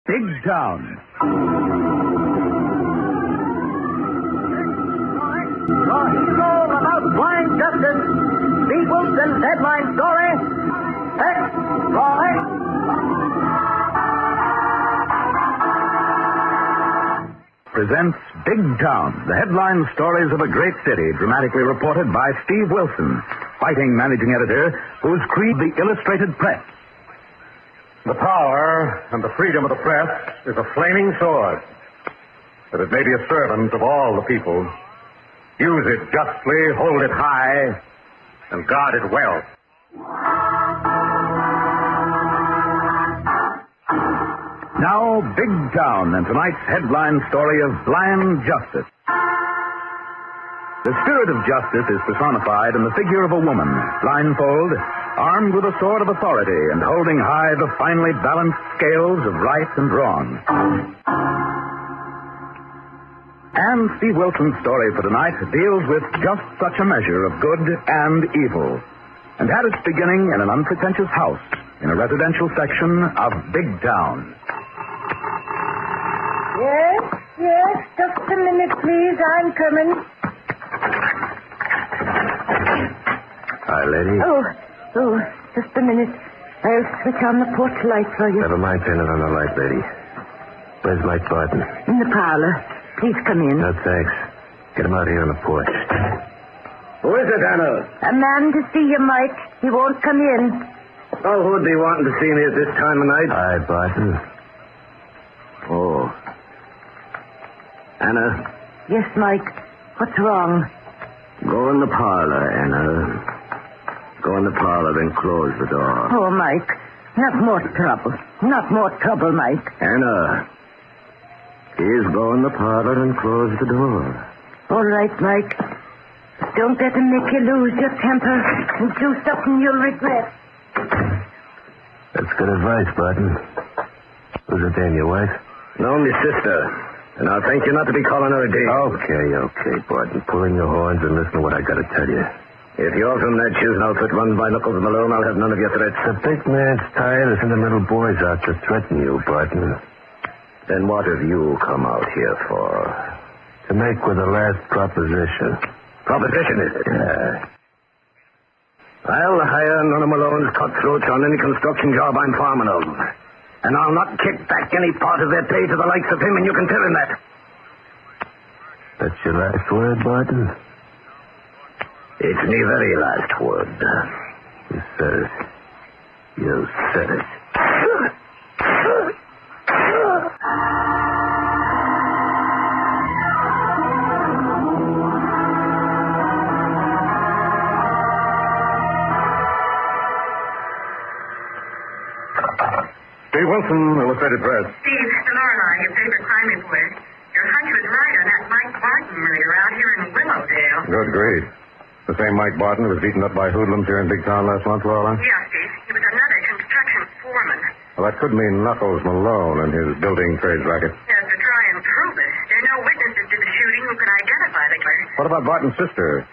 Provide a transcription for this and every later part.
Big Town. Your hero about blind justice, Steve Wilson's headline story, Roy. Presents Big Town, the headline stories of a great city, dramatically reported by Steve Wilson, fighting managing editor, who's created the illustrated press. The power and the freedom of the press is a flaming sword, that it may be a servant of all the people. Use it justly, hold it high, and guard it well. Now, Big Town, and tonight's headline story of blind justice. The spirit of justice is personified in the figure of a woman, blindfold, armed with a sword of authority and holding high the finely balanced scales of right and wrong. And Steve Wilson's story for tonight deals with just such a measure of good and evil, and had its beginning in an unpretentious house in a residential section of Big Town. Yes, just a minute, please. I'm coming. Hi, lady. Oh, just a minute. I'll switch on the porch light for you. Never mind turning on the light, lady. Where's Mike Barton? In the parlor. Please come in. No, thanks. Get him out here on the porch. Who is it, Anna? A man to see you, Mike. He won't come in. Oh, who'd be wanting to see me at this time of night? Hi, Barton. Oh. Anna? Yes, Mike. What's wrong? Go in the parlor, Anna. Go in the parlor and close the door. Oh, Mike. Not more trouble. Not more trouble, Mike. Anna. Please go in the parlor and close the door. All right, Mike. Don't let him make you lose your temper and do something you'll regret. That's good advice, Barton. Who's it then, your wife? No, my sister. And I'll thank you not to be calling her a dame. Okay, Barton. Pull in your horns and listen to what I got to tell you. If you're from that choosing outfit run by Knuckles Malone, I'll have none of your threats. The big man's tired of sending little boys out to threaten you, Barton. Then what have you come out here for? To make with the last proposition. Proposition, is it? Yeah. I'll hire none of Malone's cutthroats on any construction job I'm farming of. And I'll not kick back any part of their pay to the likes of him, and you can tell him that. That's your last word, Barton? It's me very last word. You said it. You said it. Steve Wilson, Illustrated Press. Steve, it's Lorelei, your favorite crime reporter. Your hunch was right on that Mike Barton murder out here in Willowdale. Good grief. The same Mike Barton was beaten up by hoodlums here in Big Town last month, Lorelei? Yeah, Steve. He was another construction foreman. Well, that could mean Knuckles Malone and his building trades racket. Yes, to try and prove it. There are no witnesses to the shooting who can identify the killer. What about Barton's sister?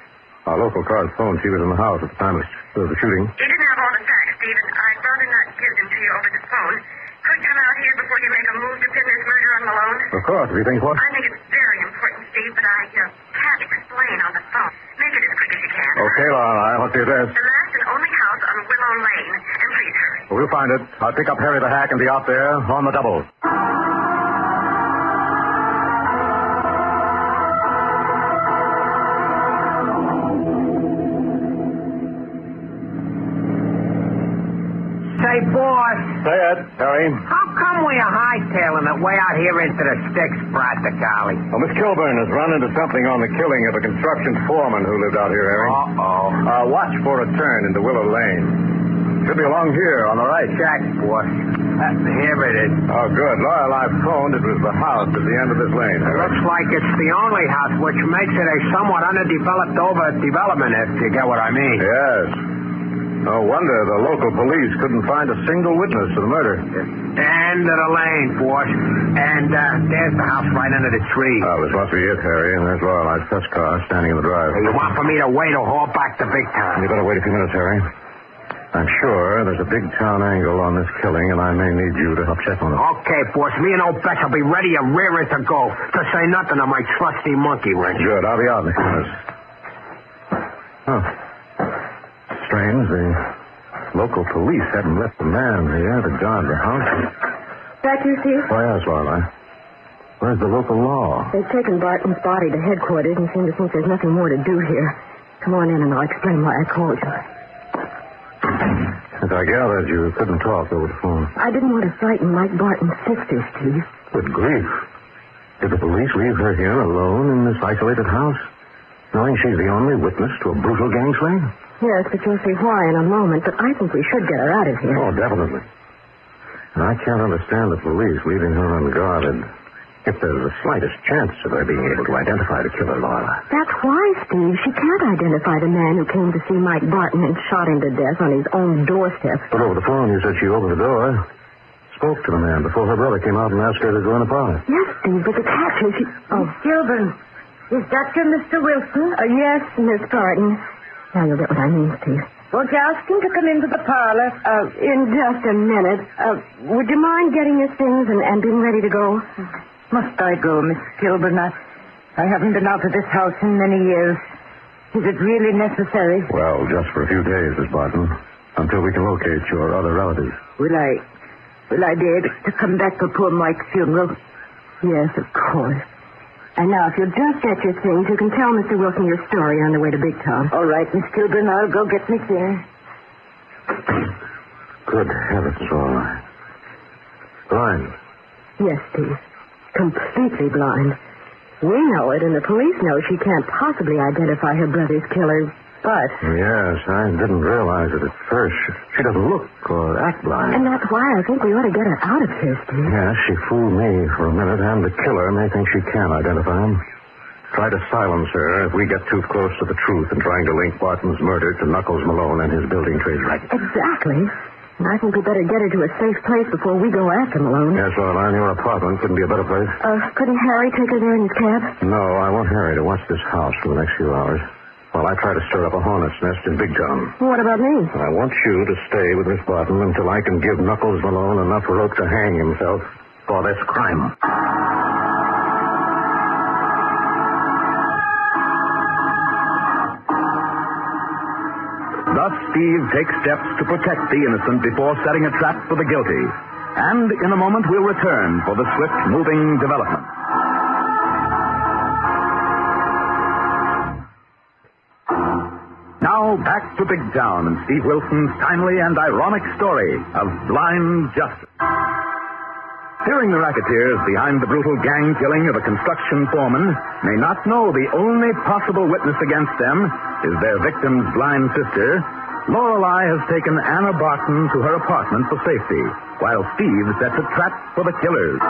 Our local correspondent, she was in the house at the time of the shooting. He didn't have all the facts, Steve, and I'd rather not give them to you over the phone. Could come out here before you make a move to pin this murder on Malone? Of course, if you think what? I think it's very important, Steve, but I can't explain on the phone. Make it as quick as you can. Okay, Lorelei, what's the address? The last and only house on Willow Lane. And please hurry. Well, we'll find it. I'll pick up Harry the Hack and be out there on the double. Say, boss, Say it, Harry. how come we are hightailing it way out here into the sticks, practically? Well, Miss Kilburn has run into something on the killing of a construction foreman who lived out here, Harry. Uh-oh. Watch for a turn into Willow Lane. Should be along here on the right. Check, boss. Here it is. Oh, good. Lorelei phoned. It was the house at the end of this lane, It Harry. looks like it's the only house, which makes it a somewhat underdeveloped overdevelopment, if you get what I mean. Yes. No wonder the local police couldn't find a single witness to the murder. End of the lane, boss. And there's the house right under the tree. Oh, this must be it, Harry. And there's Lorelei's press car standing in the drive. You want for me to wait or haul back to Big Town? You better wait a few minutes, Harry. I'm sure there's a big town angle on this killing, and I may need you to help check on it. Okay, boss. Me and old Bess will be ready and rearing to go. To say nothing of my trusty monkey wrench. Good. I'll be out in a few minutes. Huh. Strange. The local police hadn't left the man here to guard the house. That you, Steve? Oh, yes, Lorelei. Where's the local law? They've taken Barton's body to headquarters and seem to think there's nothing more to do here. Come on in and I'll explain why I called you. As I gathered, you couldn't talk over the phone. I didn't want to frighten Mike Barton's sister, Steve. Good grief. Did the police leave her here alone in this isolated house, knowing she's the only witness to a brutal gang slaying? Yes, but you'll see why in a moment, but I think we should get her out of here. Oh, definitely. And I can't understand the police leaving her unguarded if there's the slightest chance of her being able to identify the killer, Lorelei. That's why, Steve. She can't identify the man who came to see Mike Barton and shot him to death on his own doorstep. But over the phone, you said she opened the door, spoke to the man before her brother came out and asked her to go in the parlor. Yes, Steve, but the catch is she... Oh, Gilbert, is that you, Mr. Wilson? Yes, Miss Barton. Now you'll get what I mean, Steve. Won't you ask him to come into the parlor? In just a minute. Would you mind getting your things and being ready to go? Must I go, Miss Gilbert? I haven't been out of this house in many years. Is it really necessary? Well, just for a few days, Miss Barton, until we can locate your other relatives. Will I be able to come back for poor Mike's funeral? Yes, of course. And now, if you'll just get your things, you can tell Mr. Wilson your story on the way to Big Town. All right, Miss Gilbert, I'll go get me things. Good heavens, Lorelei. Blind. Yes, Steve. Completely blind. We know it, and the police know she can't possibly identify her brother's killer, but... Yes, I didn't realize it at first. She doesn't look or act blind. And that's why I think we ought to get her out of here, Steve. Yes, she fooled me for a minute, and the killer may think she can identify him. Try to silence her if we get too close to the truth in trying to link Barton's murder to Knuckles Malone and his building trade racket. Exactly. And I think we better get her to a safe place before we go after Malone. Yes, Lorelei, your apartment couldn't be a better place. Couldn't Harry take her there in his cab? No, I want Harry to watch this house for the next few hours while I try to stir up a hornet's nest in Big Town. What about me? I want you to stay with Miss Barton until I can give Knuckles Malone enough rope to hang himself for this crime. Thus, Steve takes steps to protect the innocent before setting a trap for the guilty. And in a moment, we'll return for the swift-moving development. Now, back to Big Town and Steve Wilson's timely and ironic story of blind justice. Hearing the racketeers behind the brutal gang killing of a construction foreman may not know the only possible witness against them is their victim's blind sister, Lorelei has taken Anna Barton to her apartment for safety, while Steve sets a trap for the killers.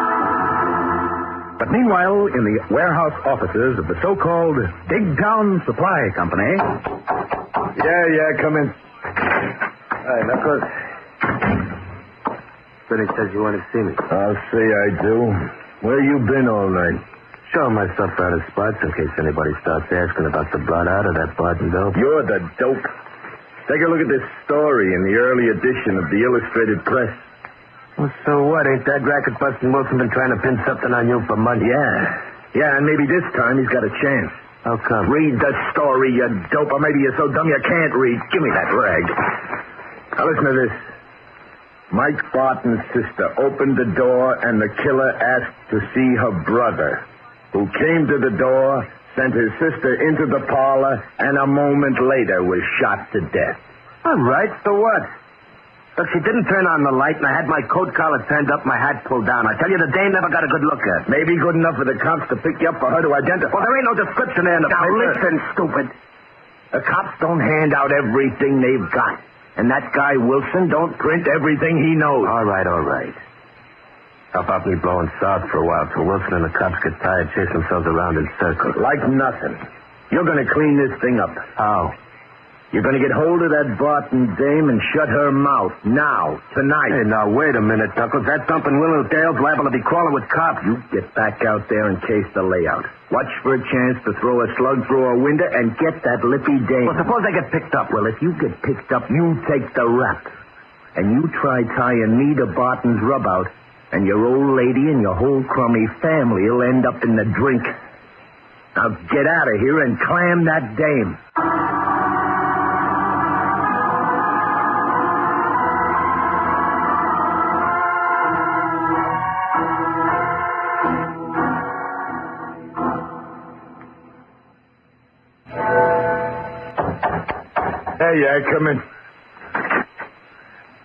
But meanwhile, in the warehouse offices of the so-called Big Town Supply Company... Yeah, come in. Hi, Knuckles. Benny says you want to see me. I'll say I do. Where you been all night? Showing myself out of spots in case anybody starts asking about the blood out of that Barton dope. You're the dope. Take a look at this story in the early edition of the Illustrated Press. Well, so what? Ain't that racket-busting Wilson been trying to pin something on you for months? Yeah, and maybe this time he's got a chance. How come? Read the story, you dope, or maybe you're so dumb you can't read. Give me that rag. Now listen to this. Mike Barton's sister opened the door, and the killer asked to see her brother, who came to the door, sent his sister into the parlor, and a moment later was shot to death. All right, so what? Look, she didn't turn on the light, and I had my coat collar turned up, my hat pulled down. I tell you, the dame never got a good look at. Maybe good enough for the cops to pick you up for her to identify. Well, there ain't no description there in the Now paper. listen, stupid. The cops don't hand out everything they've got. And that guy Wilson don't print everything he knows. All right. How about me blowing south for a while till Wilson and the cops get tired chasing themselves around in circles? Like nothing. You're going to clean this thing up. How? You're going to get hold of that Barton dame and shut her mouth. Now. Tonight. Hey, now, wait a minute, Knuckles. That dumping Willow Dale's liable to be crawling with cops. You get back out there and case the layout. Watch for a chance to throw a slug through a window and get that lippy dame. Well, suppose I get picked up. Well, if you get picked up, you take the rap. And you try tying me to Barton's rub out, and your old lady and your whole crummy family will end up in the drink. Now get out of here and clam that dame. Hey, yeah, come in.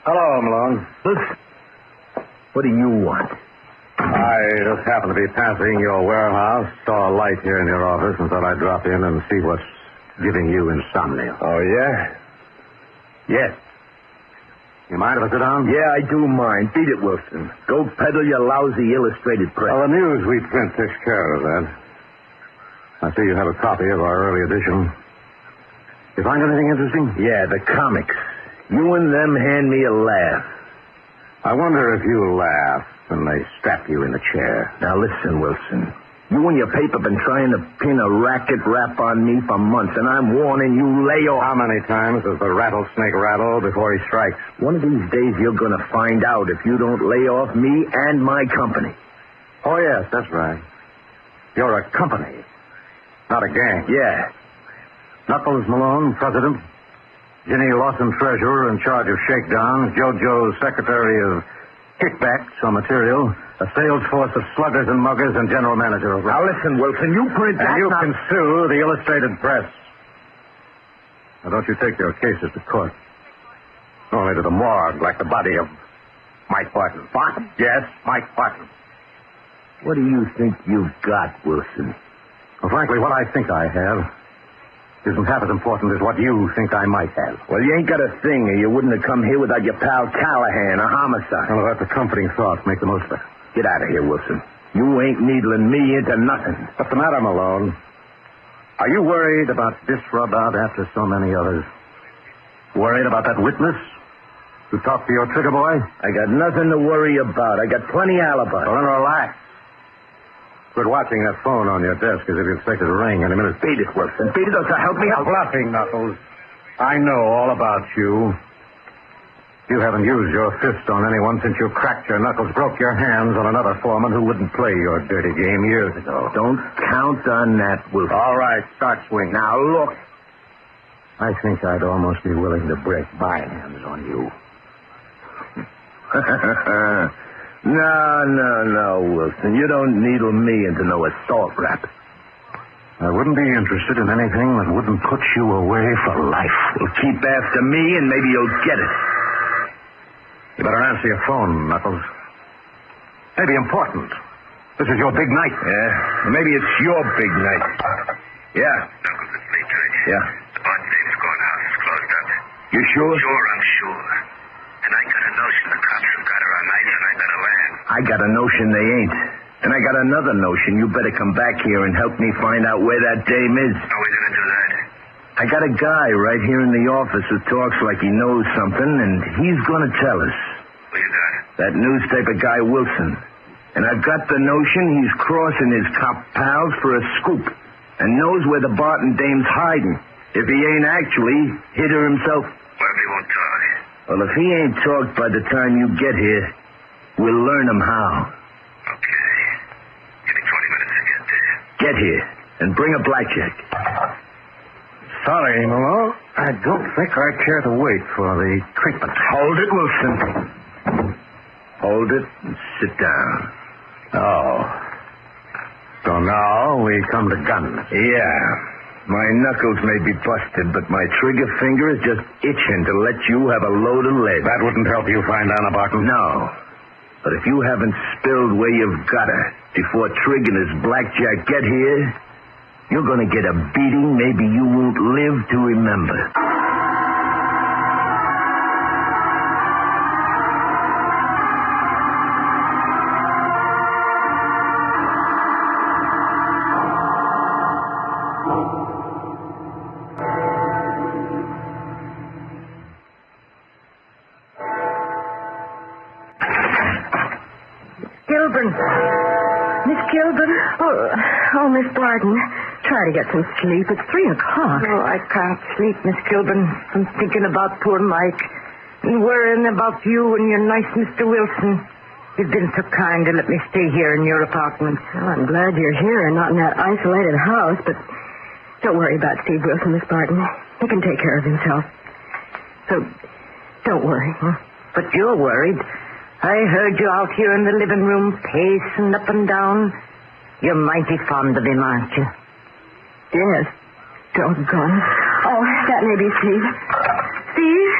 Hello, Malone. What do you want? I just happened to be passing your warehouse, saw a light here in your office, and thought I'd drop in and see what's giving you insomnia. Oh, yeah? Yes. You mind if I sit down? Yeah, I do mind. Beat it, Wilson. Go peddle your lousy illustrated press. Well, the news we print takes care of that. I see you have a copy of our early edition. You find anything interesting? Yeah, the comics. You and them hand me a laugh. I wonder if you laugh when they strap you in the chair. Now listen, Wilson. You and your paper been trying to pin a racket rap on me for months, and I'm warning you, lay off. How many times does the rattlesnake rattle before he strikes? One of these days you're going to find out if you don't lay off me and my company. Oh, yes, that's right. You're a company, not a gang. Yeah. Knuckles Malone, president. Ginny Lawson, treasurer, in charge of shakedowns. JoJo, secretary of kickbacks on material. A sales force of sluggers and muggers, and general manager of... Now listen, Wilson, you print that... And you can sue the illustrated press. Now don't you take your cases to court. Only to the morgue, like the body of Mike Barton. Barton? Yes, Mike Barton. What do you think you've got, Wilson? Well, frankly, what I think I have isn't half as important as what you think I might have. Well, you ain't got a thing, or you wouldn't have come here without your pal Callahan, a homicide. Well, that's a comforting thought. Make the most of it. Get out of here, Wilson. You ain't needling me into nothing. What's the matter, Malone? Are you worried about this rub out after so many others? Worried about that witness who talked to your trigger boy? I got nothing to worry about. I got plenty alibi. Well, then relax. Quit watching that phone on your desk as if you expect it to ring any minute. Beat it, Wilson. Beat it, or to help me out. Bluffing, Knuckles. I know all about you. You haven't used your fist on anyone since you cracked your knuckles, broke your hands on another foreman who wouldn't play your dirty game years ago. Don't count on that, Wilson. All right, start swinging. Now, look. I think I'd almost be willing to break my hands on you. No, Wilson. You don't needle me into no assault rap. I wouldn't be interested in anything that wouldn't put you away for life. You'll keep after me, and maybe you'll get it. You better answer your phone, Knuckles. Maybe important. This is your big night. Yeah, maybe it's your big night. Yeah. Knuckles, it's me, Judge. Yeah. The Barton dame's courthouse is closed up. You sure? Sure, I'm sure. And I got a notion the cops have got her on nights, and I better land. I got a notion they ain't. And I got another notion. You better come back here and help me find out where that dame is. How are we going to do that? I got a guy right here in the office who talks like he knows something, and he's going to tell us. Who you got? That newspaper guy, Wilson. And I've got the notion he's crossing his cop pals for a scoop and knows where the Barton dame's hiding, if he ain't actually hid her himself. What if he won't talk? Well, if he ain't talked by the time you get here, we'll learn him how. Okay. Give me 20 minutes to get there. Get here and bring a blackjack. Sorry, Malone. I don't think I care to wait for the treatment. Hold it, Wilson. Hold it and sit down. Oh. So now we come to guns. Yeah. My knuckles may be busted, but my trigger finger is just itching to let you have a load of lead. That wouldn't help you find Anna Barton. No. But if you haven't spilled where you've got her before Trigg and his blackjack get here, you're going to get a beating maybe you won't live to remember. Kilburn. Miss Kilburn? Oh, Miss Barton. Try to get some sleep. It's 3 o'clock. Oh, I can't sleep, Miss Kilburn. I'm thinking about poor Mike. And worrying about you and your nice Mr. Wilson. You've been so kind to let me stay here in your apartment. Well, I'm glad you're here and not in that isolated house, but don't worry about Steve Wilson, Miss Barton. He can take care of himself. So, don't worry. Huh? But you're worried. I heard you out here in the living room pacing up and down. You're mighty fond of him, aren't you? Yes. Doggone. Oh, that may be Steve. Steve?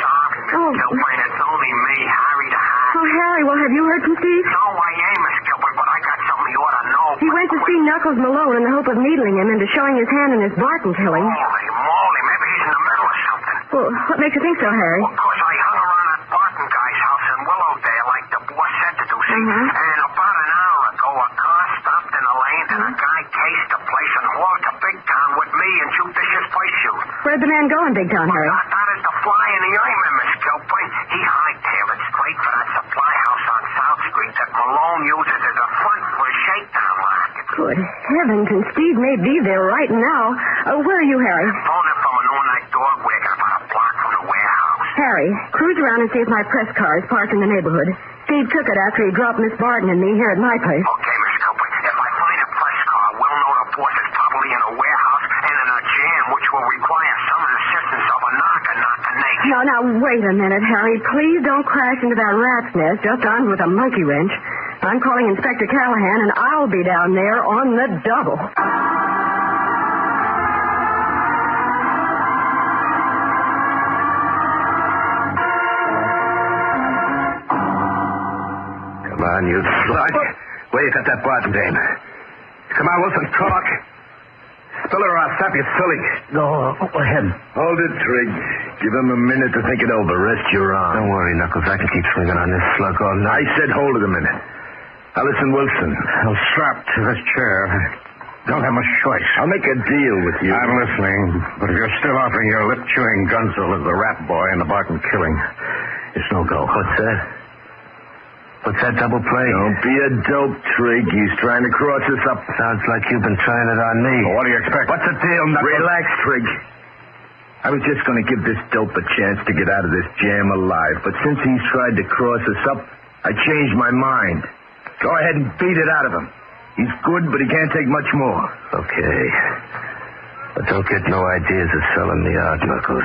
Oh, Gilbert, it's only me, Harry the Hack. Oh, Harry, well, have you heard from Steve? No, I ain't, Miss Gilbert, but I got something you ought to know. He went to see Knuckles Malone in the hope of needling him into showing his hand in his Barton killing. Holy moly, maybe he's in the middle of something. Well, what makes you think so, Harry? Well, 'cause I hung around that Barton guy's house in Willowdale like the boss said to do, see? And about an hour ago, a car stopped in the lane, and a guy cased the place and hauled to Big Town with me and shoot this his place shoot. Where'd the man go in Big Town, Harry? That is the fly in the ointment, Miss Gilbert. He hightailed it straight for that supply house on South Street that Malone uses as a front for a shakedown racket. Good heavens, and Steve may be there right now. Where are you, Harry? Phoned him from an all-night dog wagon about a block from the warehouse. Harry, cruise around and see if my press car is parked in the neighborhood. Steve took it after he dropped Miss Barton and me here at my place. Okay, Miss Gilbert. If I find a press car, we'll know the boss is probably in a warehouse and in a jam, which will require some assistance of a knocker, not the nation. Now, wait a minute, Harry. Please don't crash into that rat's nest just armed with a monkey wrench. I'm calling Inspector Callahan, and I'll be down there on the double. Come on, you slug. Where you got that Barton dame? Come on, Wilson, talk. Spill her or I'll stop you silly. Go ahead. Hold it, Trigg. Give him a minute to think it over. Rest your arm. Don't worry, Knuckles. I can keep swinging on this slug all night. I said hold it a minute. Now listen, Wilson. I'm strapped to this chair. Don't have much choice. I'll make a deal with you. I'm listening, but if you're still offering your lip-chewing gunzel as the rat boy in the Barton killing, it's no go. What's that? What's that double play? Don't be a dope, Trigg. He's trying to cross us up. Sounds like you've been trying it on me. Well, what do you expect? What's the deal, Knuckles? Relax, Trigg. I was just going to give this dope a chance to get out of this jam alive, but since he's tried to cross us up, I changed my mind. Go ahead and beat it out of him. He's good, but he can't take much more. Okay. But don't get no ideas of selling me out, Knuckles.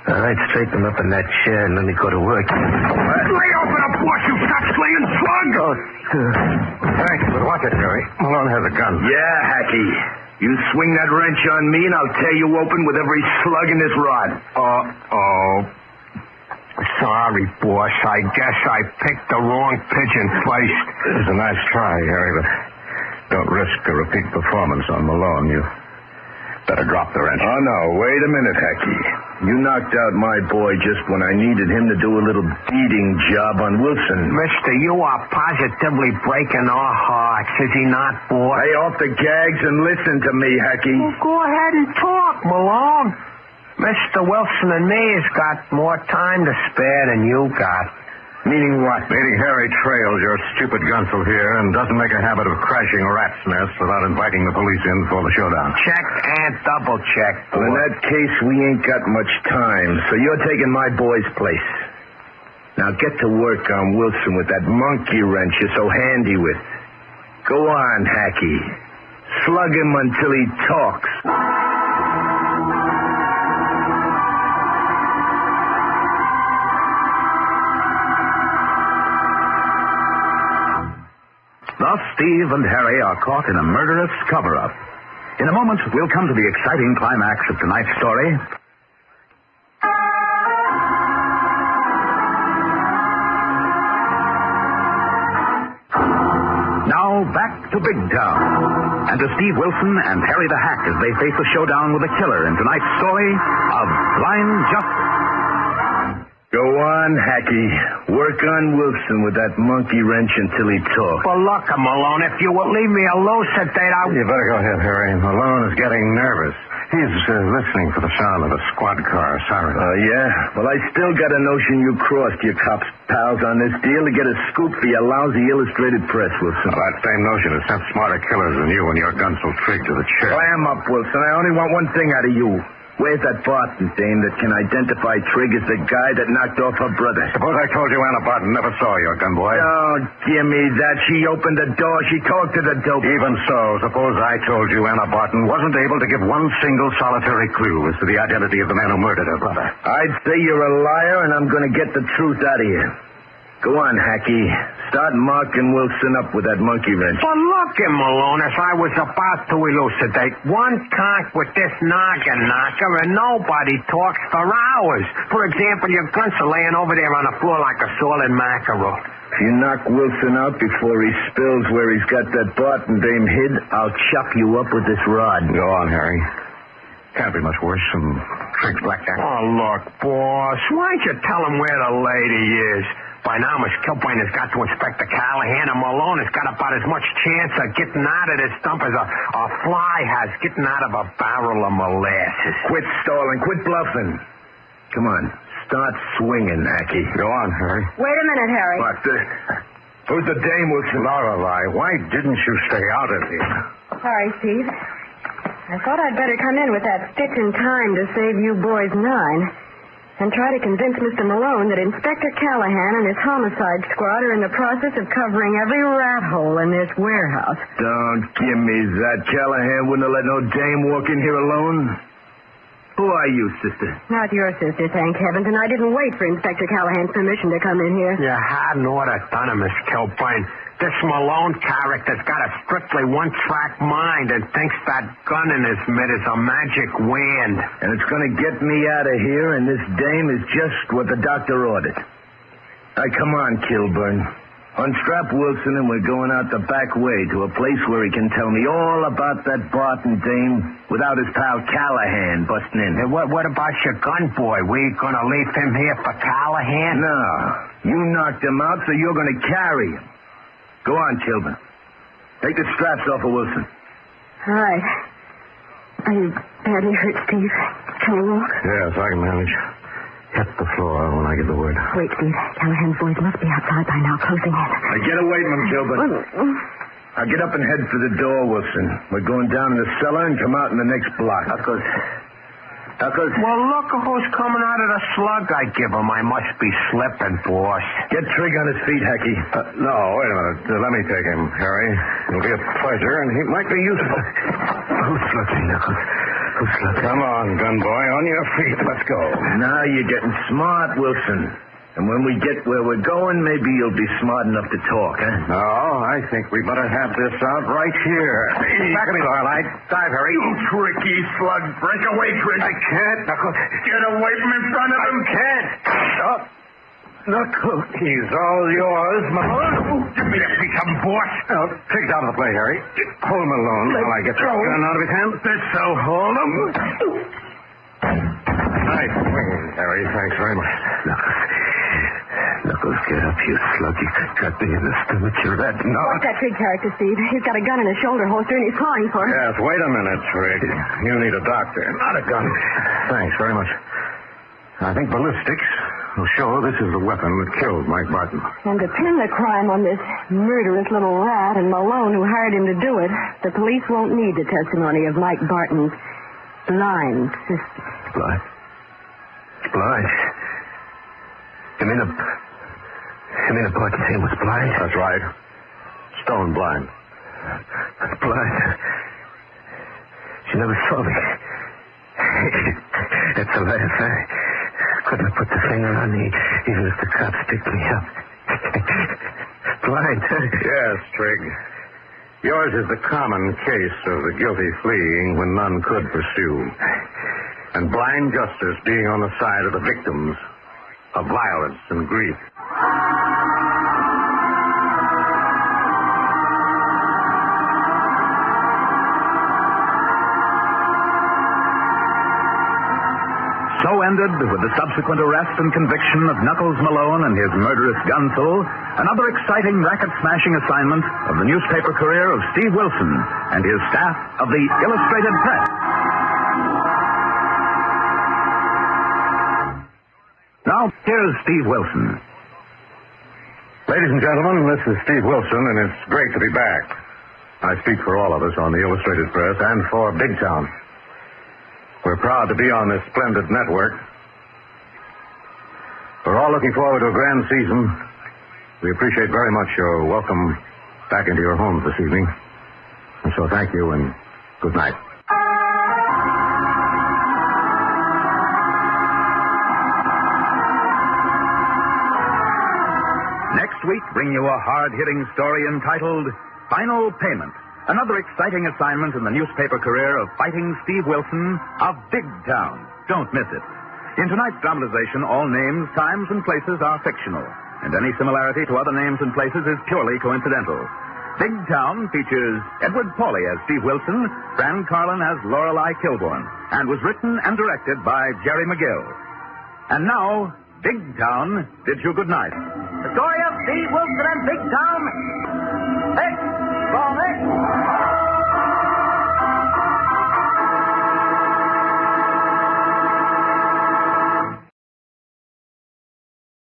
All right, straighten him up in that chair and let me go to work. Lay off it up, boss, you fat-slaying slug! Thanks, but watch it, Harry. Malone has a gun. Yeah, Hacky. You swing that wrench on me and I'll tear you open with every slug in this rod. Uh-oh. Sorry, boss. I guess I picked the wrong pigeon twice. It was a nice try, Harry, but don't risk a repeat performance on Malone. You better drop the wrench. Oh, no. Wait a minute, Hacky. You knocked out my boy just when I needed him to do a little beating job on Wilson. Mister, you are positively breaking our hearts, is he not, boss? Lay off the gags and listen to me, Hacky. Well, go ahead and talk, Malone. Mr. Wilson and me has got more time to spare than you got. Meaning what? Meaning Harry trails your stupid gunsel here and doesn't make a habit of crashing rat's nests without inviting the police in for the showdown. Check and double check. Well, in that case, we ain't got much time, so you're taking my boy's place. Now get to work on Wilson with that monkey wrench you're so handy with. Go on, Hacky. Slug him until he talks. Thus, Steve and Harry are caught in a murderous cover-up. In a moment, we'll come to the exciting climax of tonight's story. Now, back to Big Town. And to Steve Wilson and Harry the Hack as they face a showdown with a killer in tonight's story of Blind Justice. Go on, Hacky. Work on Wilson with that monkey wrench until he talks. Well, look, Malone, if you would leave me alone, said I'll... You better go ahead, Harry. Malone is getting nervous. He's listening for the sound of a squad car siren. Yeah? Well, I still got a notion you crossed your cops' pals on this deal to get a scoop for your lousy illustrated press, Wilson. Well, that same notion has sent smarter killers than you when your gun so trig to the chair. Clam up, Wilson. I only want one thing out of you. Where's that Barton dame that can identify Trigg as the guy that knocked off her brother? Suppose I told you Anna Barton never saw your gun, boy. Don't give me that. She opened the door. She talked to the dope. Even so, suppose I told you Anna Barton wasn't able to give one single solitary clue as to the identity of the man who murdered her brother. I'd say you're a liar, and I'm going to get the truth out of you. Go on, Hacky. Start marking Wilson up with that monkey wrench. Well, look, Malone, as I was about to elucidate, one conk with this noggin knocker and nobody talks for hours. For example, your gun's laying over there on the floor like a solid mackerel. If you knock Wilson out before he spills where he's got that Barton dame hid, I'll chop you up with this rod. Go on, Harry. Can't be much worse than Trigg's blackjack. Oh, look, boss, why don't you tell him where the lady is? By now, Miss Kilpain has got to Inspector Callahan, and Malone has got about as much chance of getting out of this dump as a fly has getting out of a barrel of molasses. Quit stalling. Quit bluffing. Come on. Start swinging, Hacky. Go on, Harry. Wait a minute, Harry. What? Who's the dame, Wilson? Lorelei, why didn't you stay out of here? Sorry, Steve. I thought I'd better come in with that stitch in time to save you boys 9. And try to convince Mr. Malone that Inspector Callahan and his homicide squad are in the process of covering every rat hole in this warehouse. Don't give me that. Callahan wouldn't have let no dame walk in here alone. Who are you, sister? Not your sister, thank heavens, and I didn't wait for Inspector Callahan's permission to come in here. You hadn't ought to done it, Miss Kilpain. This Malone character's got a strictly one-track mind and thinks that gun in his mitt is a magic wand. And it's going to get me out of here, and this dame is just what the doctor ordered. Come on, Kilburn. Unstrap Wilson, and we're going out the back way to a place where he can tell me all about that Barton dame without his pal Callahan busting in. Hey, what about your gun, boy? We going to leave him here for Callahan? No. You knocked him out, so you're going to carry him. Go on, Kilburn. Take the straps off of Wilson. All right. Are you badly hurt, Steve? Can you walk? Yes, I can manage. Hit the floor when I give the word. Wait, Steve. Callahan's boys must be outside by now, closing in. Get away from him, Kilburn. Now get up and head for the door, Wilson. We're going down in the cellar and come out in the next block. Well, look who's coming out of the slug I give him. I must be slipping, boss. Get Trigg on his feet, Hacky. No, wait a minute. Let me take him, Harry. It'll be a pleasure, and he might be useful. Who's looking, Knuckles? Who's looking? Come on, gun boy. On your feet. Let's go. Now you're getting smart, Wilson. And when we get where we're going, maybe you'll be smart enough to talk, huh? No, I think we better have this out right here. Back of me, Lorelei. Dive, Harry. You tricky slug. Break away, Trigg. I can't, Knuckles. Get away from in front of him. I can't. Stop. Knuckles. He's all yours, Malone. Give me that piece of him, boss. Now, Trigg's out of the play, Harry. Hold him alone while I get the gun out of his hand. This'll hold him. Nice swing, Harry. Thanks very much. Knuckles, get up, you slug. You cut me in the stomach. You're that knob. What's that Trigg character, Steve? He's got a gun in his shoulder holster and he's calling for it. Yes, wait a minute, Trigg. You need a doctor, not a gun. Thanks very much. I think ballistics will show this is the weapon that killed Mike Barton. And to pin the crime on this murderous little rat and Malone who hired him to do it, the police won't need the testimony of Mike Barton's blind sister. Blind? Blind? You mean a Barton thing was blind? That's right. Stone blind. Blind. She never saw me. That's a laugh. I couldn't have put the finger on me, even if the cops picked me up. Blind. Yes, Trigg. Yours is the common case of the guilty fleeing when none could pursue. And blind justice being on the side of the victims of violence and grief. So ended with the subsequent arrest and conviction of Knuckles Malone and his murderous gunsoul, another exciting racket-smashing assignment of the newspaper career of Steve Wilson and his staff of the Illustrated Press. Now, here's Steve Wilson. Ladies and gentlemen, this is Steve Wilson, and it's great to be back. I speak for all of us on the Illustrated Press and for Big Town. We're proud to be on this splendid network. We're all looking forward to a grand season. We appreciate very much your welcome back into your homes this evening. And so thank you and good night. Next week, bring you a hard-hitting story entitled Final Payment. Another exciting assignment in the newspaper career of fighting Steve Wilson of Big Town. Don't miss it. In tonight's dramatization, all names, times, and places are fictional, and any similarity to other names and places is purely coincidental. Big Town features Edward Pawley as Steve Wilson, Fran Carlon as Lorelei Kilborn, and was written and directed by Jerry McGill. And now, Big Town bids you good night. The story of Steve Wilson and Big Town. X, Ronnie.